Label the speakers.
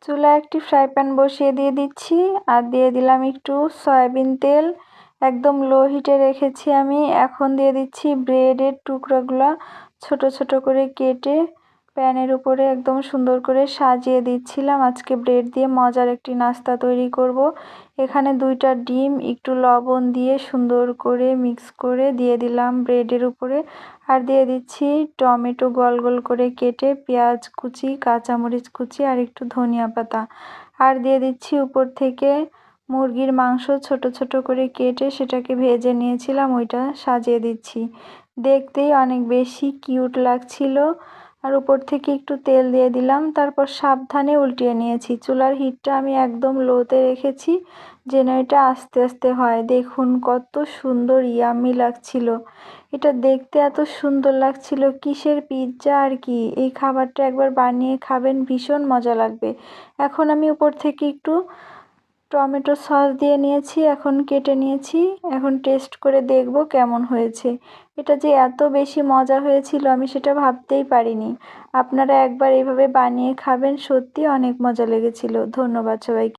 Speaker 1: চুলায় একটি fry pan বসিয়ে দিয়ে দিচ্ছি আর দিয়ে দিলাম একটু সয়াবিন তেল। একদম লো হিটে রেখেছি আমি। এখন দিয়ে দিচ্ছি ব্রেডের টুকরোগুলো ছোট ছোট করে কেটে প্যানের উপরে একদম সুন্দর করে সাজিয়ে দিচ্ছিলাম। আজকে ব্রেড দিয়ে মজার একটি নাস্তা তৈরি করব। এখানে 2টা ডিম একটু লবণ দিয়ে সুন্দর করে মিক্স করে দিয়ে দিলাম ব্রেডের উপরে। আর দিয়ে দিচ্ছি টমেটো গোল গোল করে কেটে, পেঁয়াজ কুচি, কাঁচামরিচ কুচি আর একটু ধনিয়া পাতা। আর দিয়ে দিচ্ছি উপর থেকে মুরগির মাংস ছোট ছোট করে কেটে সেটাকে ভেজে নিয়েছিলাম, ওইটা সাজিয়ে দিচ্ছি। দেখতেই অনেক বেশি কিউট লাগছিল। আর উপর থেকে একটু তেল দিয়ে দিলাম, তারপর সাবধানে উল্টিয়ে নিয়েছি। চুলার হিটটা আমি একদম লোতে রেখেছি যেন এটা আস্তে আস্তে হয়। দেখুন কত সুন্দর ইয়াম্মি লাগছিল। এটা দেখতে এত সুন্দর লাগছিল, কিসের পিৎজা আর কি। এই খাবারটা একবার বানিয়ে খাবেন, ভীষণ মজা লাগবে। এখন আমি উপর থেকে একটু টমেটো সস দিয়ে নিয়েছি, এখন কেটে নিয়েছি। এখন টেস্ট করে দেখব কেমন হয়েছে। এটা যে এত বেশি মজা হয়েছিল আমি সেটা ভাবতেই পারিনি। আপনারা একবার এভাবে বানিয়ে খাবেন, সত্যি অনেক মজা লেগেছিল। ধন্যবাদ সবাইকে।